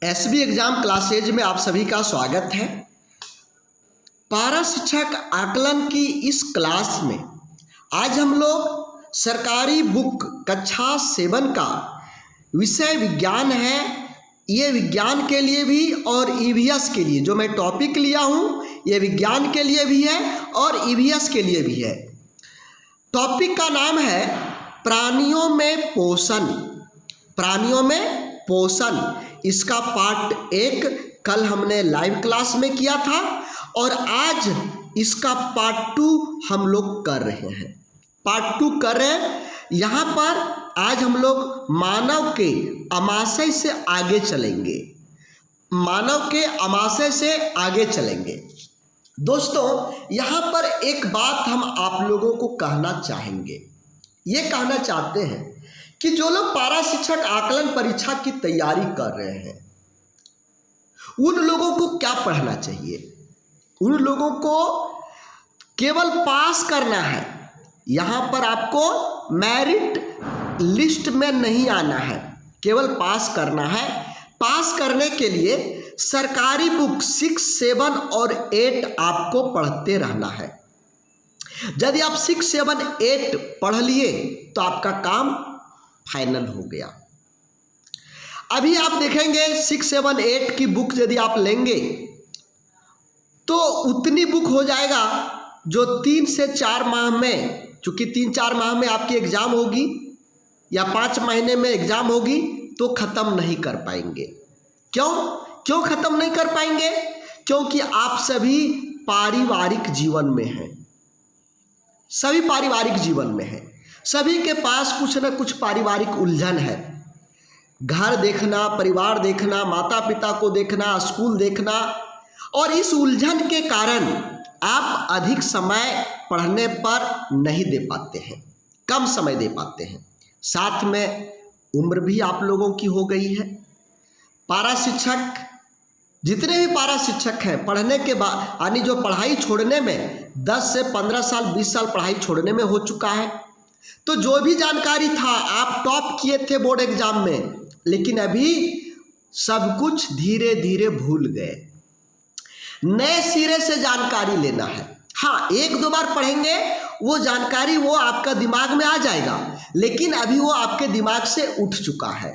SB exam classes में आप सभी का स्वागत है। पारा शिक्षक आकलन की इस क्लास में आज हम लोग सरकारी बुक कक्षा 7 का विषय विज्ञान है। ये विज्ञान के लिए भी और ईवीएस के लिए जो मैं टॉपिक लिया हूँ ये विज्ञान के लिए भी है और ईवीएस के लिए भी है। टॉपिक का नाम है प्राणियों में पोषण। प्राणियों में पोषण, इसका पार्ट 1 कल हमने लाइव क्लास में किया था और आज इसका पार्ट 2 हम लोग कर रहे हैं। पार्ट 2 कर रहे हैं। यहाँ पर आज हम लोग मानव के आमाशय से आगे चलेंगे। मानव के आमाशय से आगे चलेंगे। दोस्तों, यहाँ पर एक बात हम आप लोगों को कहना चाहेंगे। ये कहना चाहते हैं कि जो लोग पारा शिक्षक आकलन परीक्षा की तैयारी कर रहे हैं उन लोगों को क्या पढ़ना चाहिए। उन लोगों को केवल पास करना है। यहाँ पर आपको मेरिट लिस्ट में नहीं आना है, केवल पास करना है। पास करने के लिए सरकारी बुक 6, 7 और 8 आपको पढ़ते रहना है। यदि आप 6, 7, 8 पढ़ लिए तो आपका काम फाइनल हो गया। अभी आप देखेंगे 6, 7, 8 की बुक यदि आप लेंगे तो उतनी बुक हो जाएगा जो 3 से 4 माह में, चूंकि 3-4 माह में आपकी एग्जाम होगी या 5 महीने में एग्जाम होगी, तो ख़त्म नहीं कर पाएंगे। क्यों ख़त्म नहीं कर पाएंगे? क्योंकि आप सभी पारिवारिक जीवन में हैं। सभी पारिवारिक जीवन में हैं। सभी के पास कुछ न कुछ पारिवारिक उलझन है। घर देखना, परिवार देखना, माता पिता को देखना, स्कूल देखना, और इस उलझन के कारण आप अधिक समय पढ़ने पर नहीं दे पाते हैं, कम समय दे पाते हैं। साथ में उम्र भी आप लोगों की हो गई है। पारा शिक्षक, जितने भी पारा शिक्षक हैं, पढ़ने के बाद यानी जो पढ़ाई छोड़ने में 10 से 15 साल 20 साल पढ़ाई छोड़ने में हो चुका है। तो जो भी जानकारी था आप टॉप किए थे बोर्ड एग्जाम में, लेकिन अभी सब कुछ धीरे धीरे भूल गए। नए सिरे से जानकारी लेना है। हाँ, 1-2 बार पढ़ेंगे वो जानकारी वो आपका दिमाग में आ जाएगा, लेकिन अभी वो आपके दिमाग से उठ चुका है।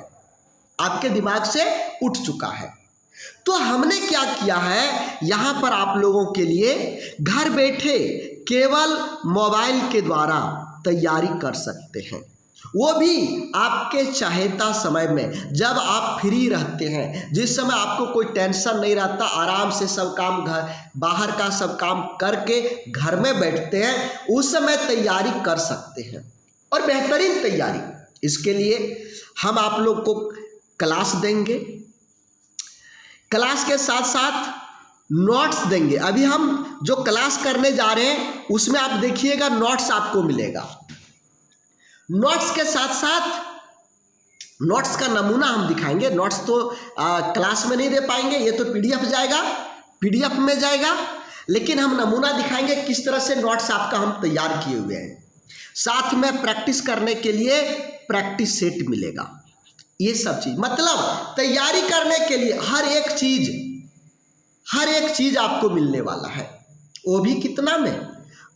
आपके दिमाग से उठ चुका है। तो हमने क्या किया है, यहाँ पर आप लोगों के लिए घर बैठे केवल मोबाइल के द्वारा तैयारी कर सकते हैं, वो भी आपके चाहेता समय में, जब आप फ्री रहते हैं, जिस समय आपको कोई टेंशन नहीं रहता, आराम से सब काम घर बाहर का सब काम करके घर में बैठते हैं, उस समय तैयारी कर सकते हैं और बेहतरीन तैयारी। इसके लिए हम आप लोग को क्लास देंगे, क्लास के साथ साथ नोट्स देंगे। अभी हम जो क्लास करने जा रहे हैं उसमें आप देखिएगा नोट्स आपको मिलेगा। नोट्स के साथ साथ नोट्स का नमूना हम दिखाएंगे। नोट्स तो क्लास में नहीं दे पाएंगे, ये तो पीडीएफ जाएगा, पीडीएफ में जाएगा, लेकिन हम नमूना दिखाएंगे किस तरह से नोट्स आपका हम तैयार किए हुए हैं। साथ में प्रैक्टिस करने के लिए प्रैक्टिस सेट मिलेगा। ये सब चीज़, मतलब तैयारी करने के लिए हर एक चीज़ आपको मिलने वाला है। वो भी कितना में?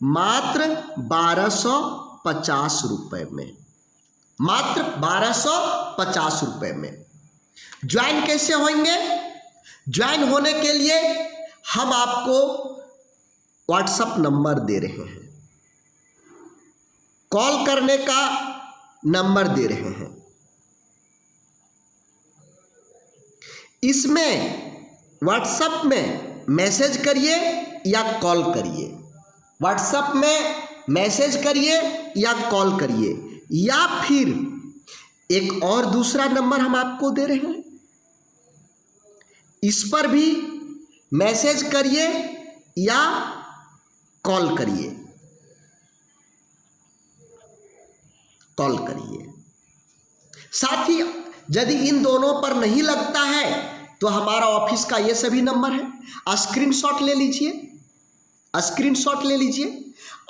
मात्र 1250 रुपये में। मात्र 1250 रुपये में। ज्वाइन कैसे होंगे? ज्वाइन होने के लिए हम आपको व्हाट्सएप नंबर दे रहे हैं, कॉल करने का नंबर दे रहे हैं। इसमें व्हाट्सएप में मैसेज करिए या कॉल करिए। व्हाट्सएप में मैसेज करिए या कॉल करिए, या फिर एक और दूसरा नंबर हम आपको दे रहे हैं, इस पर भी मैसेज करिए या कॉल करिए। कॉल करिए। साथ ही यदि इन दोनों पर नहीं लगता है तो हमारा ऑफिस का ये सभी नंबर है, स्क्रीनशॉट ले लीजिए, स्क्रीनशॉट ले लीजिए।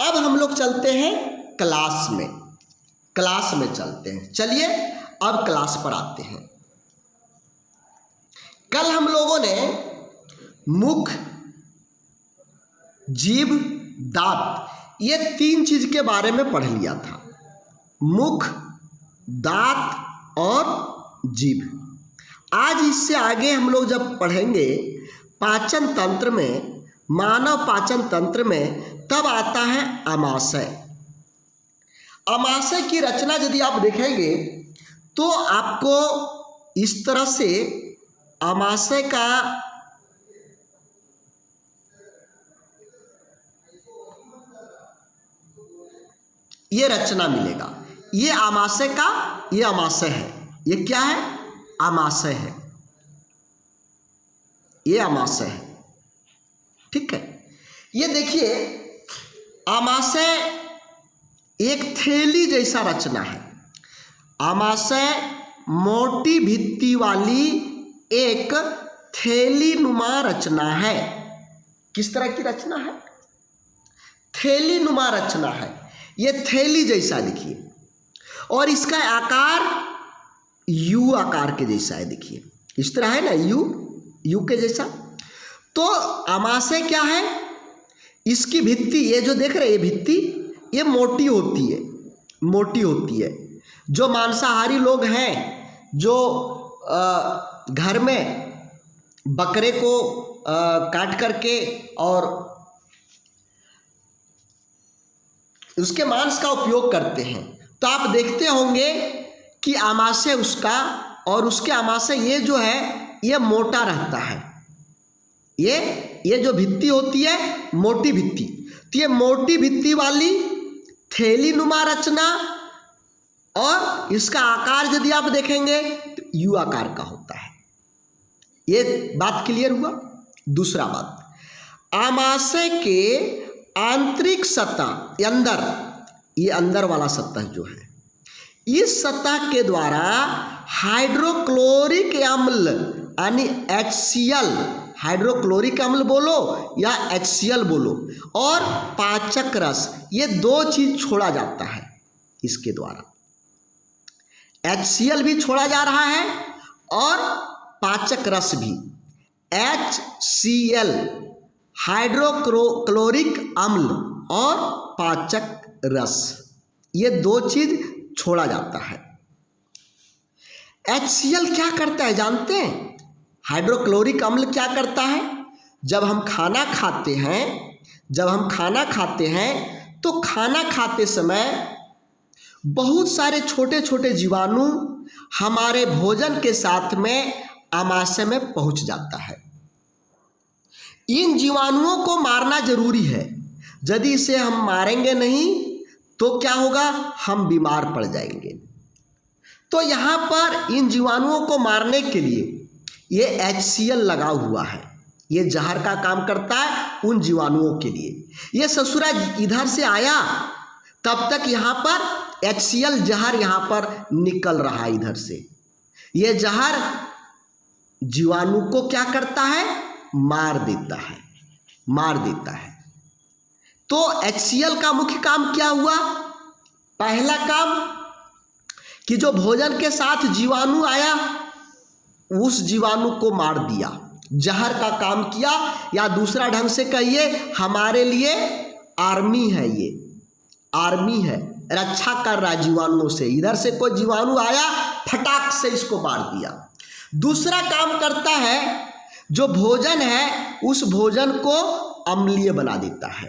अब हम लोग चलते हैं क्लास में चलते हैं। चलिए अब क्लास पर आते हैं। कल हम लोगों ने मुख, जीभ, दांत ये 3 चीज के बारे में पढ़ लिया था। मुख, दांत और जीभ। आज इससे आगे हम लोग जब पढ़ेंगे पाचन तंत्र में, मानव पाचन तंत्र में, तब आता है आमाशय। आमाशय की रचना यदि आप देखेंगे तो आपको इस तरह से आमाशय का ये रचना मिलेगा। ये आमाशय का, ये आमाशय है। ये क्या है? आमाशय है। ये आमाशय है, ठीक है। ये देखिए, आमाशय एक थैली जैसा रचना है। आमाशय मोटी भित्ति वाली एक थैली नुमा रचना है। किस तरह की रचना है? थैली नुमा रचना है। ये थैली जैसा देखिए, और इसका आकार यू आकार के जैसा है। देखिए इस तरह है ना, यू के जैसा। तो आमाशय क्या है? इसकी भित्ति, ये जो देख रहे हैं, ये भित्ति ये मोटी होती है, मोटी होती है। जो मांसाहारी लोग हैं, जो घर में बकरे को काट करके और उसके मांस का उपयोग करते हैं, तो आप देखते होंगे कि आमाशय उसका और उसके आमाशय ये जो है ये मोटा रहता है। ये जो भित्ति होती है मोटी भित्ति, तो ये मोटी भित्ति वाली थैली नुमा रचना, और इसका आकार यदि आप देखेंगे तो यू आकार का होता है। ये बात क्लियर हुआ। दूसरा बात, आमाशय के आंतरिक सतह, अंदर, ये अंदर वाला सतह जो है, इस सतह के द्वारा हाइड्रोक्लोरिक अम्ल यानी HCl, हाइड्रोक्लोरिक अम्ल बोलो या HCl बोलो, और पाचक रस, ये 2 चीज छोड़ा जाता है इसके द्वारा। HCl भी छोड़ा जा रहा है और पाचक रस भी। HCl हाइड्रोक्लोरिक अम्ल और पाचक रस, ये 2 चीज छोड़ा जाता है। HCl क्या करता है जानते हैं? हाइड्रोक्लोरिक अम्ल क्या करता है? जब हम खाना खाते हैं तो खाना खाते समय बहुत सारे छोटे छोटे जीवाणु हमारे भोजन के साथ में आमाशय में पहुंच जाता है। इन जीवाणुओं को मारना जरूरी है। यदि इसे हम मारेंगे नहीं तो क्या होगा? हम बीमार पड़ जाएंगे। तो यहाँ पर इन जीवाणुओं को मारने के लिए ये HCl लगा हुआ है। ये जहर का काम करता है उन जीवाणुओं के लिए। ये ससुरा इधर से आया, तब तक यहाँ पर HCl जहर यहाँ पर निकल रहा है इधर से। ये जहर जीवाणु को क्या करता है? मार देता है। तो HCl का मुख्य काम क्या हुआ? पहला काम कि जो भोजन के साथ जीवाणु आया उस जीवाणु को मार दिया, जहर का काम किया, या दूसरा ढंग से कहिए हमारे लिए आर्मी है। ये आर्मी है, रक्षा कर रहा है जीवाणुओं से। इधर से कोई जीवाणु आया, फटाक से इसको मार दिया। दूसरा काम करता है, जो भोजन है उस भोजन को अम्लीय बना देता है।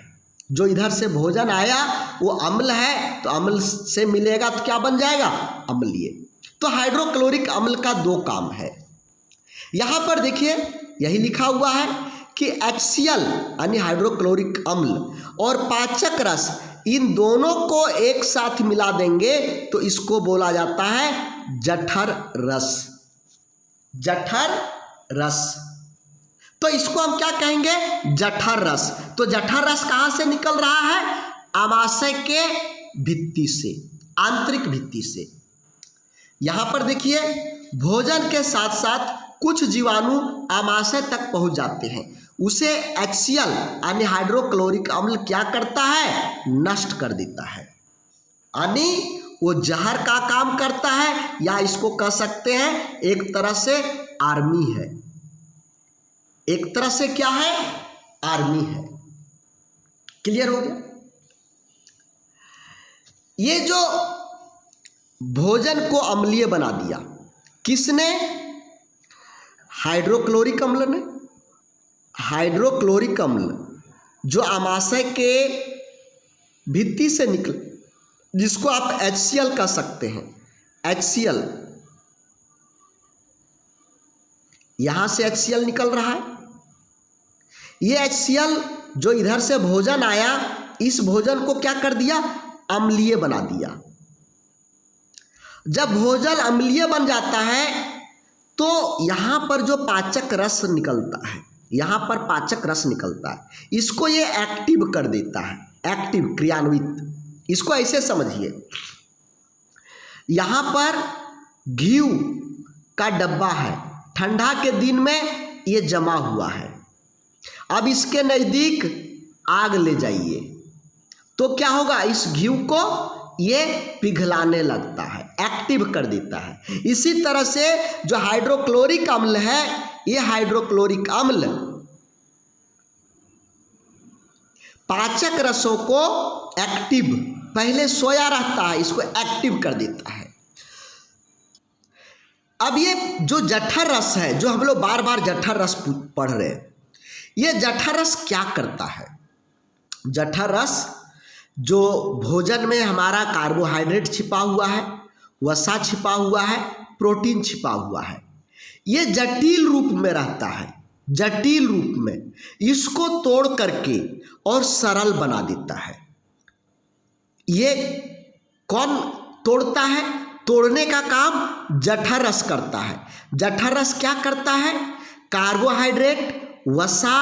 जो इधर से भोजन आया वो अम्ल है, तो अम्ल से मिलेगा तो क्या बन जाएगा? अम्लीय। तो हाइड्रोक्लोरिक अम्ल का 2 काम है। यहाँ पर देखिए यही लिखा हुआ है कि HCl यानी हाइड्रोक्लोरिक अम्ल और पाचक रस, इन दोनों को एक साथ मिला देंगे तो इसको बोला जाता है जठर रस। जठर रस, तो इसको हम क्या कहेंगे? जठर रस। तो जठर रस कहाँ से निकल रहा है? आमाशय के भित्ति से, आंतरिक भित्ति से। यहाँ पर देखिए भोजन के साथ साथ कुछ जीवाणु आमाशय तक पहुँच जाते हैं, उसे HCl यानी हाइड्रोक्लोरिक अम्ल क्या करता है? नष्ट कर देता है। यानी वो जहर का काम करता है, या इसको कह सकते हैं एक तरह से आर्मी है। एक तरह से क्या है, आर्मी है। क्लियर हो गया। ये जो भोजन को अम्लीय बना दिया किसने, हाइड्रोक्लोरिक अम्ल ने। हाइड्रोक्लोरिक अम्ल जो आमाशय के भित्ति से निकल, जिसको आप HCl कह सकते हैं, HCl, यहां से HCl निकल रहा है। ये HCl जो इधर से भोजन आया, इस भोजन को क्या कर दिया, अम्लीय बना दिया। जब भोजन अम्लीय बन जाता है तो यहां पर जो पाचक रस निकलता है, यहां पर पाचक रस निकलता है, इसको ये एक्टिव कर देता है, एक्टिव, क्रियान्वित। इसको ऐसे समझिए, यहां पर घी का डब्बा है, ठंडा के दिन में ये जमा हुआ है। अब इसके नज़दीक आग ले जाइए तो क्या होगा, इस घी को ये पिघलाने लगता है, एक्टिव कर देता है। इसी तरह से जो हाइड्रोक्लोरिक अम्ल है, ये हाइड्रोक्लोरिक अम्ल पाचक रसों को एक्टिव, पहले सोया रहता है, इसको एक्टिव कर देता है। अब ये जो जठर रस है, जो हम लोग बार बार जठर रस पढ़ रहे हैं, ये जठर रस क्या करता है। जठर रस जो भोजन में हमारा कार्बोहाइड्रेट छिपा हुआ है, वसा छिपा हुआ है, प्रोटीन छिपा हुआ है, ये जटिल रूप में रहता है, जटिल रूप में इसको तोड़ करके और सरल बना देता है। ये कौन तोड़ता है, तोड़ने का काम जठर रस करता है। जठर रस क्या करता है, कार्बोहाइड्रेट, वसा,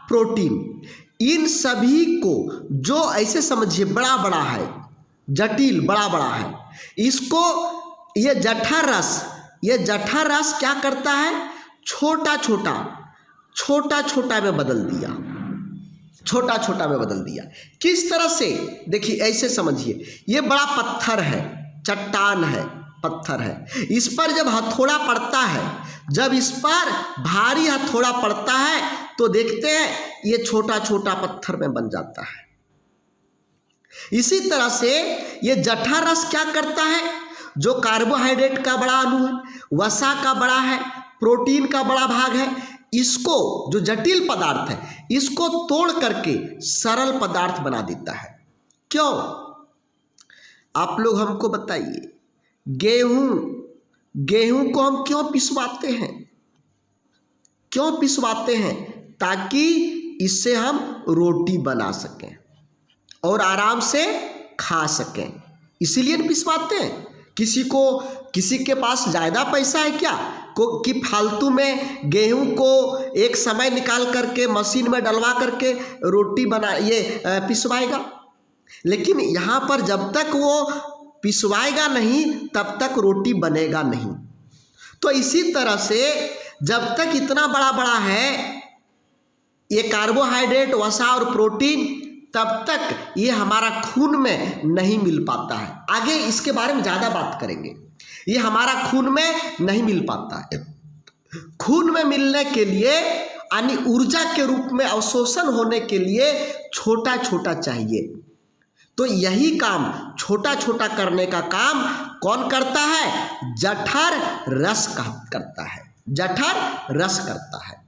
प्रोटीन, इन सभी को, जो ऐसे समझिए बड़ा बड़ा है, जटिल बड़ा बड़ा है, इसको ये जठर रस क्या करता है, छोटा छोटा में बदल दिया, छोटा छोटा में बदल दिया। किस तरह से, देखिए ऐसे समझिए, ये बड़ा पत्थर है, चट्टान है, पत्थर है, इस पर जब हथौड़ा पड़ता है, जब इस पर भारी हथौड़ा पड़ता है तो देखते हैं ये छोटा छोटा पत्थर में बन जाता है। इसी तरह से ये जठर रस क्या करता है, जो कार्बोहाइड्रेट का बड़ा अणु है, वसा का बड़ा है, प्रोटीन का बड़ा भाग है, इसको, जो जटिल पदार्थ है, इसको तोड़ करके सरल पदार्थ बना देता है। क्यों, आप लोग हमको बताइए, गेहूं को हम क्यों पिसवाते हैं, क्यों पिसवाते हैं, ताकि इससे हम रोटी बना सकें और आराम से खा सकें, इसीलिए पिसवाते हैं। किसी के पास ज़्यादा पैसा है क्या कि फालतू में गेहूं को एक समय निकाल करके मशीन में डलवा करके रोटी पिसवाएगा। लेकिन यहाँ पर जब तक वो पिसवाएगा नहीं, तब तक रोटी बनेगा नहीं। तो इसी तरह से जब तक इतना बड़ा बड़ा है ये कार्बोहाइड्रेट, वसा और प्रोटीन, तब तक ये हमारा खून में नहीं मिल पाता है। आगे इसके बारे में ज़्यादा बात करेंगे। ये हमारा खून में नहीं मिल पाता है। खून में मिलने के लिए यानी ऊर्जा के रूप में अवशोषण होने के लिए छोटा छोटा चाहिए। तो यही काम, छोटा छोटा करने का काम कौन करता है, जठर रस करता है, जठर रस करता है।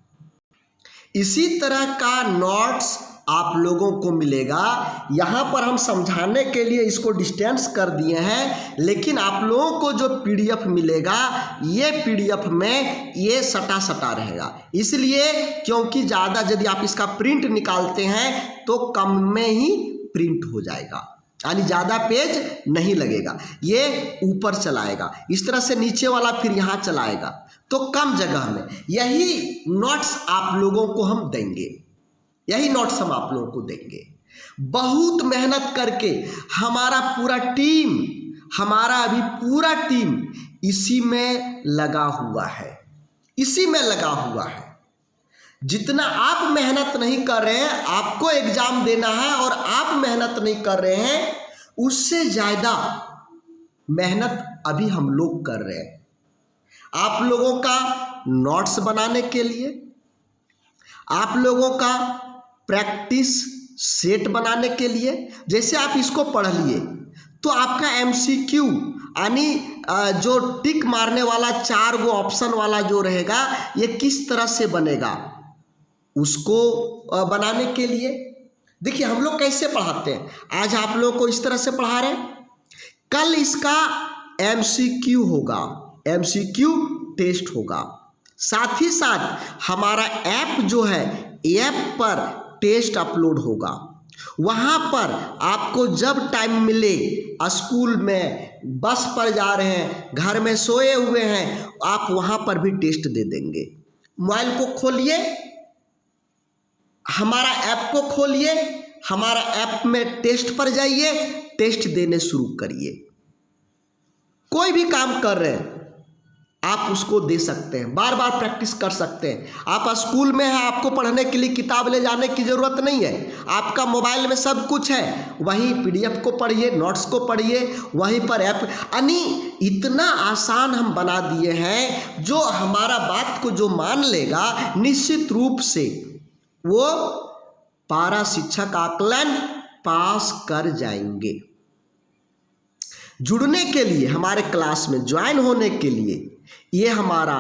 इसी तरह का नोट्स आप लोगों को मिलेगा। यहाँ पर हम समझाने के लिए इसको डिस्टेंस कर दिए हैं, लेकिन आप लोगों को जो PDF मिलेगा, ये PDF में ये सटा सटा रहेगा, इसलिए क्योंकि ज़्यादा यदि आप इसका प्रिंट निकालते हैं तो कम में ही प्रिंट हो जाएगा, यानी ज़्यादा पेज नहीं लगेगा, ये ऊपर चलाएगा, इस तरह से नीचे वाला फिर यहाँ चलाएगा, तो कम जगह में यही नोट्स आप लोगों को हम देंगे, यही नोट्स हम आप लोगों को देंगे। बहुत मेहनत करके हमारा पूरा टीम, हमारा अभी पूरा टीम इसी में लगा हुआ है, इसी में लगा हुआ है। जितना आप मेहनत नहीं कर रहे हैं, आपको एग्जाम देना है और आप मेहनत नहीं कर रहे हैं, उससे ज़्यादा मेहनत अभी हम लोग कर रहे हैं। आप लोगों का नोट्स बनाने के लिए, आप लोगों का प्रैक्टिस सेट बनाने के लिए, जैसे आप इसको पढ़ लिए तो आपका एमसीक्यू यानी जो टिक मारने वाला 4 गो ऑप्शन वाला जो रहेगा ये किस तरह से बनेगा, उसको बनाने के लिए देखिए हम लोग कैसे पढ़ाते हैं। आज आप लोगों को इस तरह से पढ़ा रहे हैं, कल इसका एमसीक्यू होगा, एमसीक्यू टेस्ट होगा। साथ ही साथ हमारा ऐप जो है, ऐप पर टेस्ट अपलोड होगा। वहाँ पर आपको जब टाइम मिले, स्कूल में, बस पर जा रहे हैं, घर में सोए हुए हैं, आप वहाँ पर भी टेस्ट दे देंगे। मोबाइल को खोलिए, हमारा ऐप को खोलिए, हमारा ऐप में टेस्ट पर जाइए, टेस्ट देने शुरू करिए। कोई भी काम कर रहे हैं आप उसको दे सकते हैं, बार बार प्रैक्टिस कर सकते हैं। आप स्कूल में हैं, आपको पढ़ने के लिए किताब ले जाने की ज़रूरत नहीं है, आपका मोबाइल में सब कुछ है, वहीं पीडीएफ को पढ़िए, नोट्स को पढ़िए, वहीं पर ऐप यानी इतना आसान हम बना दिए हैं। जो हमारा बात को जो मान लेगा निश्चित रूप से वो पारा शिक्षक आकलन पास कर जाएंगे। जुड़ने के लिए, हमारे क्लास में ज्वाइन होने के लिए ये हमारा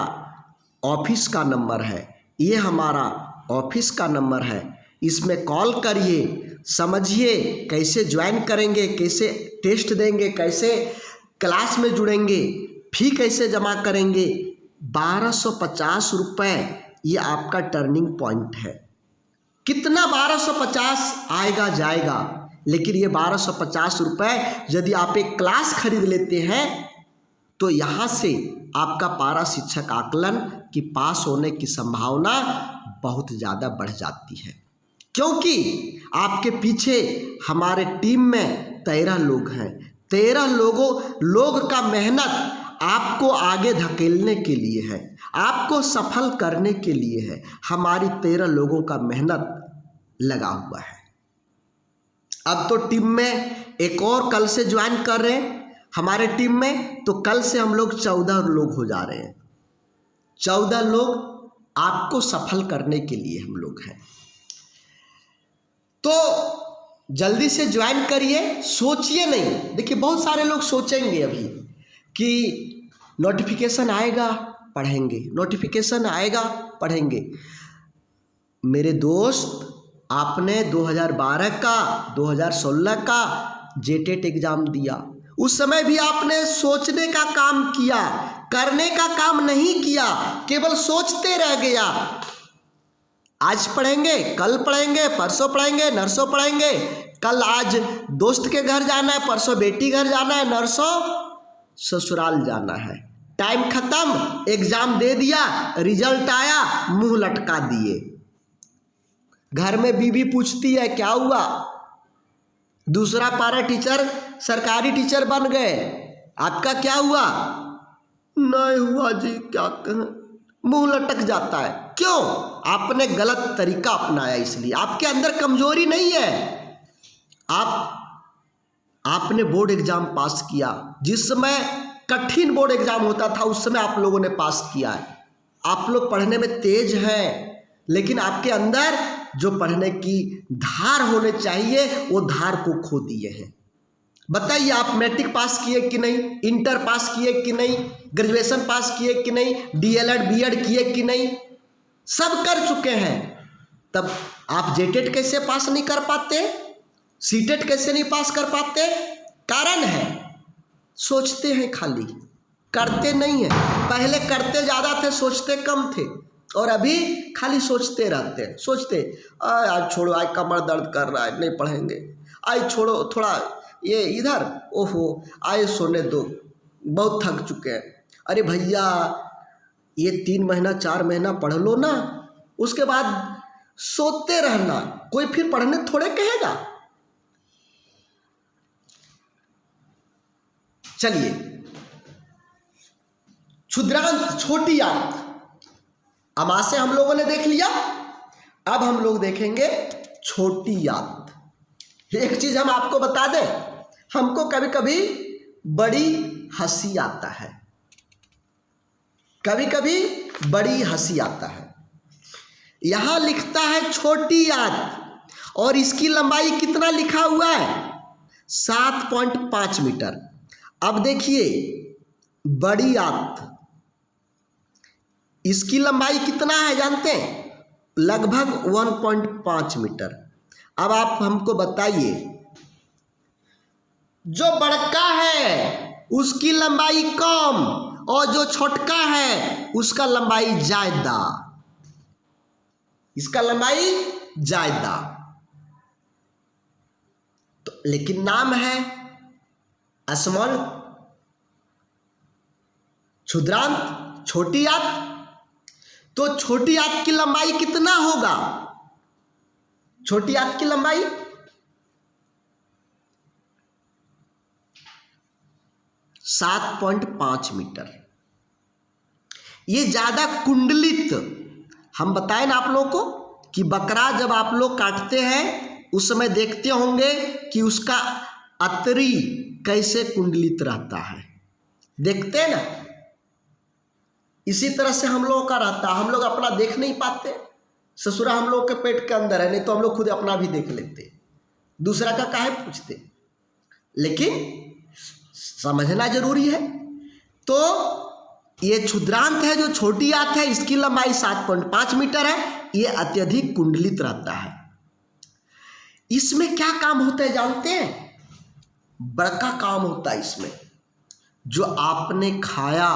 ऑफिस का नंबर है, ये हमारा ऑफिस का नंबर है, इसमें कॉल करिए, समझिए कैसे ज्वाइन करेंगे, कैसे टेस्ट देंगे, कैसे क्लास में जुड़ेंगे, फी कैसे जमा करेंगे। 1250 रुपये ये आपका टर्निंग पॉइंट है। कितना 1250 आएगा जाएगा, लेकिन ये 1250 रुपये यदि आप एक क्लास खरीद लेते हैं तो यहाँ से आपका पारा शिक्षक आकलन की पास होने की संभावना बहुत ज़्यादा बढ़ जाती है, क्योंकि आपके पीछे हमारे टीम में 13 लोग हैं। 13 लोग का मेहनत आपको आगे धकेलने के लिए है, आपको सफल करने के लिए है। हमारी 13 लोगों का मेहनत लगा हुआ है। अब तो टीम में एक और कल से ज्वाइन कर रहे हैं हमारे टीम में, तो कल से हम लोग 14 लोग हो जा रहे हैं। 14 लोग आपको सफल करने के लिए हम लोग हैं। तो जल्दी से ज्वाइन करिए, सोचिए नहीं। देखिए बहुत सारे लोग सोचेंगे अभी कि नोटिफिकेशन आएगा पढ़ेंगे, नोटिफिकेशन आएगा पढ़ेंगे। मेरे दोस्त, आपने 2012 का 2016 का जेटेट एग्ज़ाम दिया, उस समय भी आपने सोचने का काम किया, करने का काम नहीं किया, केवल सोचते रह गया। आज पढ़ेंगे, कल पढ़ेंगे, परसों पढ़ेंगे, नरसों पढ़ेंगे, कल आज दोस्त के घर जाना है, परसों बेटी घर जाना है, नरसों ससुराल जाना है। टाइम खत्म, एग्ज़ाम दे दिया, रिजल्ट आया, मुंह लटका दिए। घर में बीवी पूछती है क्या हुआ, दूसरा पारा टीचर सरकारी टीचर बन गए, आपका क्या हुआ? नहीं हुआ जी, क्या कहें, मुंह लटक जाता है। क्यों? आपने गलत तरीका अपनाया, इसलिए। आपके अंदर कमजोरी नहीं है, आपने बोर्ड एग्जाम पास किया, जिस समय कठिन बोर्ड एग्जाम होता था उस समय आप लोगों ने पास किया है। आप लोग पढ़ने में तेज हैं, लेकिन आपके अंदर जो पढ़ने की धार होने चाहिए वो धार को खो दिए हैं। बताइए, आप मैट्रिक पास किए कि नहीं, इंटर पास किए कि नहीं, ग्रेजुएशन पास किए कि नहीं, डीएलएड बीएड किए कि नहीं, सब कर चुके हैं। तब आप जेटेट कैसे पास नहीं कर पाते, सीटेट कैसे नहीं पास कर पाते? कारण है सोचते हैं, खाली करते नहीं है। पहले करते ज़्यादा थे, सोचते कम थे, और अभी खाली सोचते रहते हैं। सोचते आज छोड़ो, आज कमर दर्द कर रहा है, नहीं पढ़ेंगे, आज छोड़ो, थोड़ा ये इधर, ओहो आज सोने दो, बहुत थक चुके हैं। अरे भैया, ये 3 महीना 4 महीना पढ़ लो ना, उसके बाद सोते रहना, कोई फिर पढ़ने थोड़े कहेगा। चलिए, क्षुद्रांत, छोटी आंत, अमाशय हम लोगों ने देख लिया। अब हम लोग देखेंगे छोटी आंत। एक चीज हम आपको बता दें, हमको कभी कभी बड़ी हंसी आता है, कभी कभी बड़ी हंसी आता है। यहां लिखता है छोटी आंत और इसकी लंबाई कितना लिखा हुआ है 7.5 मीटर। अब देखिए बड़ी आंत, इसकी लंबाई कितना है जानते हैं, लगभग 1.5 मीटर। अब आप हमको बताइए, जो बड़का है उसकी लंबाई कम और जो छोटका है उसका लंबाई ज्यादा, इसका लंबाई ज्यादा। तो लेकिन नाम है स्मॉल, क्षुद्रांत, छोटी आंत। तो छोटी आंत की लंबाई कितना होगा, छोटी आंत की लंबाई 7.5 मीटर। ये ज्यादा कुंडलित, हम बताएं ना आप लोगों को कि बकरा जब आप लोग काटते हैं उस समय देखते होंगे कि उसका अतरी कैसे कुंडलित रहता है, देखते हैं ना। इसी तरह से हम लोगों का रहता है, हम लोग अपना देख नहीं पाते, ससुरा हम लोग के पेट के अंदर है, नहीं तो हम लोग खुद अपना भी देख लेते, दूसरा का काहे पूछते। लेकिन समझना जरूरी है। तो ये क्षुद्रांत है जो छोटी आंत है, इसकी लंबाई 7.5 मीटर है, ये अत्यधिक कुंडलित रहता है। इसमें क्या काम होता है जानते हैं, बड़का काम होता है इसमें। जो आपने खाया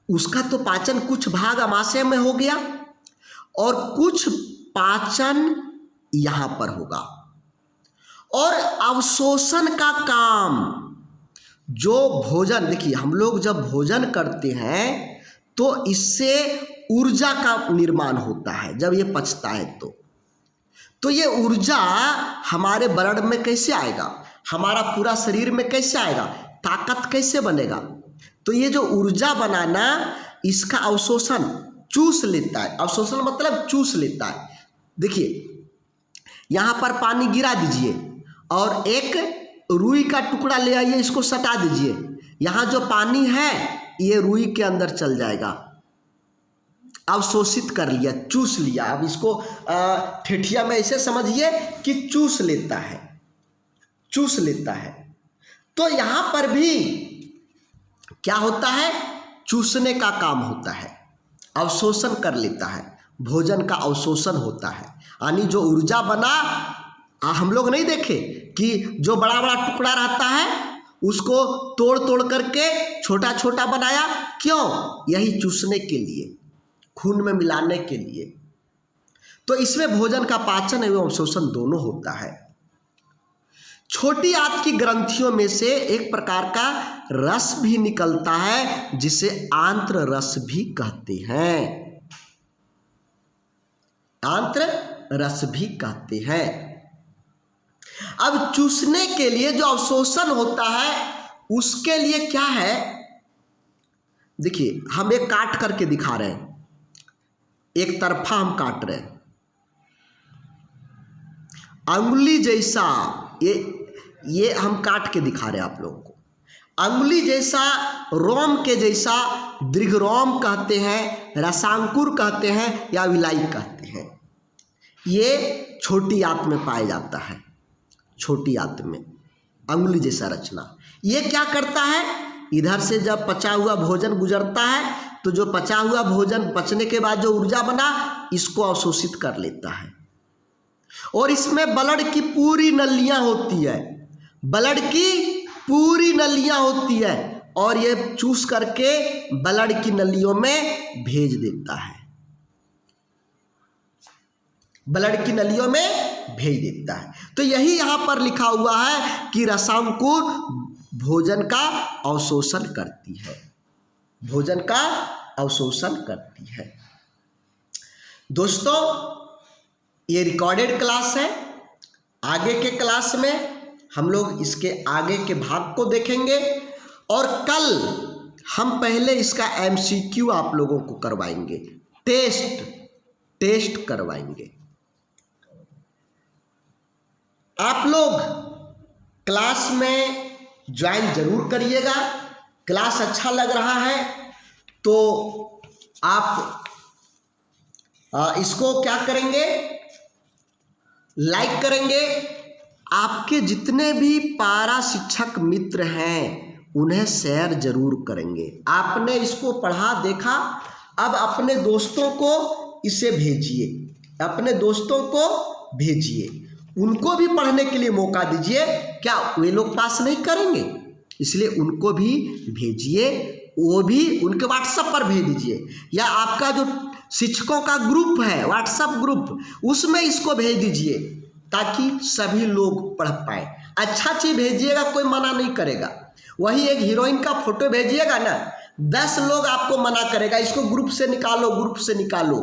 उसका तो पाचन कुछ भाग आमाशय में हो गया और कुछ पाचन यहां पर होगा, और अवशोषण का काम, जो भोजन, देखिए हम लोग जब भोजन करते हैं तो इससे ऊर्जा का निर्माण होता है, जब ये पचता है तो ये ऊर्जा हमारे ब्लड में कैसे आएगा, हमारा पूरा शरीर में कैसे आएगा, ताकत कैसे बनेगा। तो ये जो ऊर्जा बनाना, इसका अवशोषण चूस लेता है, अवशोषण मतलब चूस लेता है। देखिए यहां पर पानी गिरा दीजिए और एक रुई का टुकड़ा ले आइए, इसको सटा दीजिए, यहां जो पानी है ये रुई के अंदर चल जाएगा, अवशोषित कर लिया, चूस लिया। अब इसको ठेठिया में ऐसे समझिए कि चूस लेता है, चूस लेता है। तो यहां पर भी क्या होता है, चूसने का काम होता है, अवशोषण कर लेता है, भोजन का अवशोषण होता है। यानी जो ऊर्जा बना, हम लोग नहीं देखे कि जो बड़ा बड़ा टुकड़ा रहता है उसको तोड़ तोड़ करके छोटा छोटा बनाया, क्यों, यही चूसने के लिए, खून में मिलाने के लिए। तो इसमें भोजन का पाचन एवं अवशोषण दोनों होता है। छोटी आंत की ग्रंथियों में से एक प्रकार का रस भी निकलता है जिसे आंत्र रस भी कहते हैं, आंत्र रस भी कहते हैं। अब चूसने के लिए जो अवशोषण होता है उसके लिए क्या है, देखिए हम एक काट करके दिखा रहे हैं, एक तरफा हम काट रहे हैं, अंगुली जैसा, ये हम काट के दिखा रहे हैं आप लोगों को, अंगुली जैसा, रोम के जैसा, दीर्घरोम कहते हैं, रसांकुर कहते हैं या विलाई कहते हैं। ये छोटी आंत में पाया जाता है, छोटी आंत में अंगुली जैसा रचना। ये क्या करता है, इधर से जब पचा हुआ भोजन गुजरता है तो जो पचा हुआ भोजन पचने के बाद जो ऊर्जा बना, इसको अवशोषित कर लेता है। और इसमें ब्लड की पूरी नलियां होती है, ब्लड की पूरी नलियां होती है, और ये चूस करके ब्लड की नलियों में भेज देता है, ब्लड की नलियों में भेज देता है। तो यही यहां पर लिखा हुआ है कि रसांकुर भोजन का अवशोषण करती है, भोजन का अवशोषण करती है। दोस्तों ये रिकॉर्डेड क्लास है, आगे के क्लास में हम लोग इसके आगे के भाग को देखेंगे, और कल हम पहले इसका एमसीक्यू आप लोगों को करवाएंगे, टेस्ट करवाएंगे। आप लोग क्लास में ज्वाइन जरूर करिएगा। क्लास अच्छा लग रहा है तो आप इसको क्या करेंगे, लाइक करेंगे। आपके जितने भी पारा शिक्षक मित्र हैं उन्हें शेयर जरूर करेंगे। आपने इसको पढ़ा देखा, अब अपने दोस्तों को इसे भेजिए, अपने दोस्तों को भेजिए, उनको भी पढ़ने के लिए मौका दीजिए। क्या वे लोग पास नहीं करेंगे? इसलिए उनको भी भेजिए, वो भी उनके व्हाट्सएप पर भेज दीजिए, या आपका जो शिक्षकों का ग्रुप है व्हाट्सएप ग्रुप, उसमें इसको भेज दीजिए ताकि सभी लोग पढ़ पाए। अच्छा चीज़ भेजिएगा, कोई मना नहीं करेगा। वही एक हीरोइन का फोटो भेजिएगा ना, 10 लोग आपको मना करेगा, इसको ग्रुप से निकालो, ग्रुप से निकालो।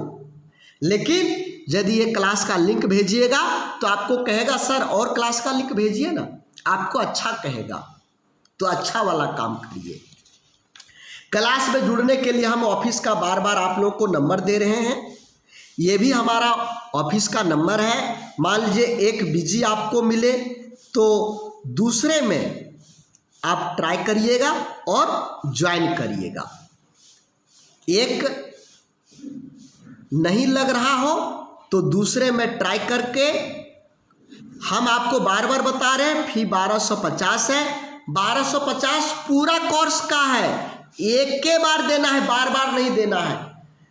लेकिन यदि ये क्लास का लिंक भेजिएगा तो आपको कहेगा सर और क्लास का लिंक भेजिए ना, आपको अच्छा कहेगा। तो अच्छा वाला काम करिए। क्लास में जुड़ने के लिए हम ऑफिस का बार बार आप लोग को नंबर दे रहे हैं। ये भी हमारा ऑफिस का नंबर है। मान लीजिए एक बिजी आपको मिले तो दूसरे में आप ट्राई करिएगा और ज्वाइन करिएगा। एक नहीं लग रहा हो तो दूसरे में ट्राई करके, हम आपको बार बार बता रहे हैं फी 1250 है। 1250 पूरा कोर्स का है, एक के बार देना है, बार बार नहीं देना है।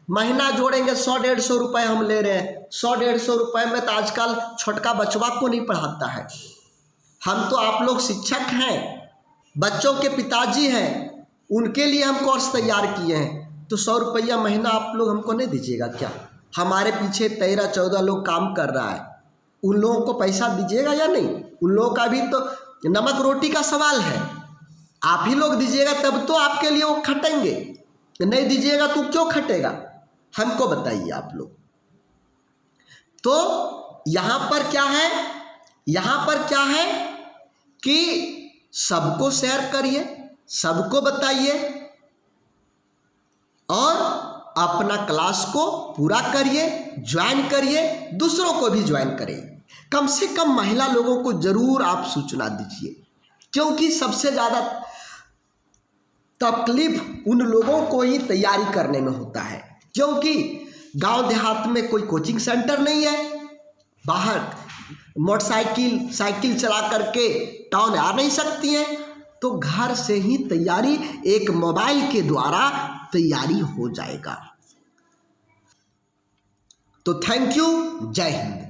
महीना जोड़ेंगे 100-150 रुपये हम ले रहे हैं। 100-150 रुपये में तो आजकल छोटका बचवा को नहीं पढ़ाता है। हम तो आप लोग शिक्षक हैं, बच्चों के पिताजी हैं, उनके लिए हम कोर्स तैयार किए हैं। तो 100 रुपया महीना आप लोग हमको नहीं दीजिएगा क्या? हमारे पीछे 13-14 लोग काम कर रहा है, उन लोगों को पैसा दीजिएगा या नहीं? उन लोगों का भी तो नमक रोटी का सवाल है। आप ही लोग दीजिएगा तब तो आपके लिए वो खटेंगे, नहीं दीजिएगा तो क्यों खटेगा? हमको बताइए आप लोग। तो यहाँ पर क्या है, यहाँ पर क्या है कि सबको शेयर करिए, सबको बताइए और अपना क्लास को पूरा करिए, ज्वाइन करिए, दूसरों को भी ज्वाइन करिए। कम से कम महिला लोगों को जरूर आप सूचना दीजिए, क्योंकि सबसे ज़्यादा तकलीफ उन लोगों को ही तैयारी करने में होता है, क्योंकि गांव देहात में कोई कोचिंग सेंटर नहीं है, बाहर मोटरसाइकिल साइकिल चला करके टाउन आ नहीं सकती हैं, तो घर से ही तैयारी एक मोबाइल के द्वारा तैयारी हो जाएगा। तो थैंक यू, जय हिंद।